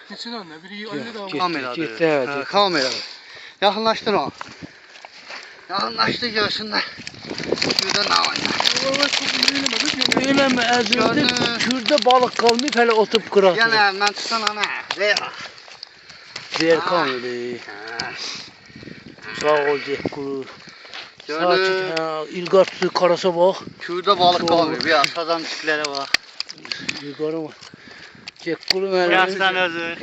Keçin anne, biri anne de Kameradır. Gitti, evet. Ha, kameradır. Yaxınlaşdır onu. Yaxınlaşdır görsünlər. Şurada ne var ya? Valla çok iyi Eləmə, əzildi. Kürdə balıq qalmayıb, hələ oturub qıraq. Gel elimden tutsan ana. Ver. Zerkan idi. Sağ ol Cekqulu. Sakit, hə, İlqar tutu karasa bax. Şurada balık kalmıyor. Bir sazan tiplere bak. İlqara bax. Cekqulu müəllim. Gerçekten özü.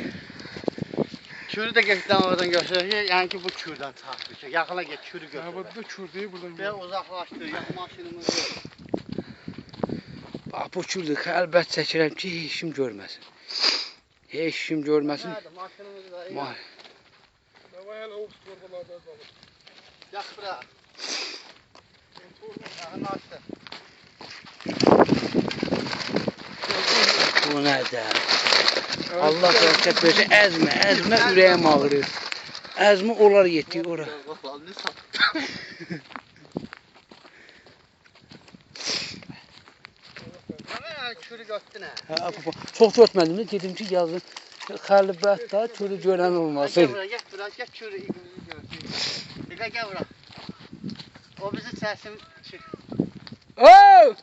Kürü de geçten oradan gösteriyor. Yani ki bu kürden takmış. Yakına geç kürü göster. Havada da kür değil buradan. Ve uzaklaştır. Yak maşinimiz yok. Bax bu kürdür, əlbət çəkirəm ki, heç kim görməsin. Heç kim görməsin. Nerede? Maşinimiz var. Vay. Hava hele o torbalarda balık. Yak bırak. Yakınlaştır. Bu nədir? Allah bərəkət versin, əzmə ürəyim ağrır. Əzmə olar yetdi ora. Bak lan ne sap. Ana kürü götdün ha. Çox görmədim də, dedim ki, yazın xəlbətdə kürü görən olmasın. Gel bırak, gel kürü ilgimizi görsün. Gel bırak. O bizi sesim çık. Oh!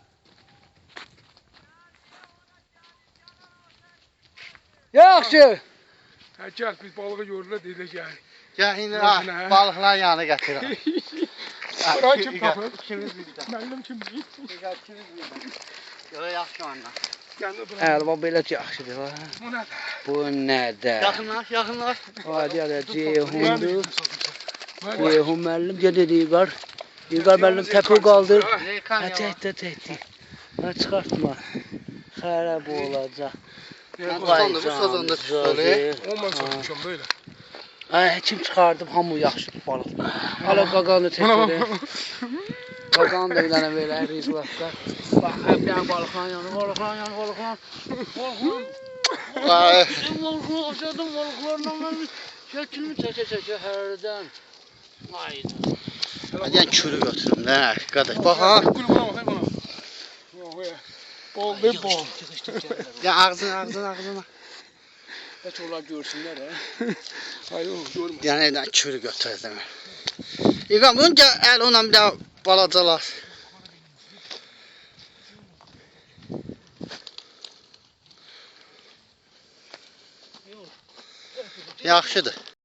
Yaxşı. Ha gel biz balığı görürler değil de gel. Gel indi Görsün ha. balıklar yanına getir. Bırak kim kapı? İkimiz bizden. Mənim kim değil. Gel ikimiz bizden. Yola yaxşı anda. Kendi bırak. Əlba belə yaxşıdır ha. Bu ne? Bu nədir? Yakınlaş, yakınlaş. Hadi hadi Ceyhundur. Ceyhun müəllim gedir İlqar. İlqar müəllim təpə qaldır. Reykan Ha ya. təhti. Ha çıxartma. Xərab olacaq. Bu sazanda çıkıyor. Olmaz satmışam böyle. Ay kim çıxardıb hamı yaxşı balıq. Hala qaqanı çəkir. Qaqan da bir dənə belə rizlaslar. Bax, bir dənə balıqlan yanı, balıqlan yanı, balıqlan. Balıqlan. Bizim balıqlar, aşağıdan balıqlarla mən şəklimi çəkə hərdən. Haydi. Hadi yani kürü götürüm ne arkadaş. Bak ha. Kulübüne bak bana. Bol değil bol. Ya ağzına. Heç onlar görsünlər ha. Hayır görmüyor. Yani evden kürü götürdüm. İlkan bunu gel el ona bir daha balacalar. Yaxşıdır.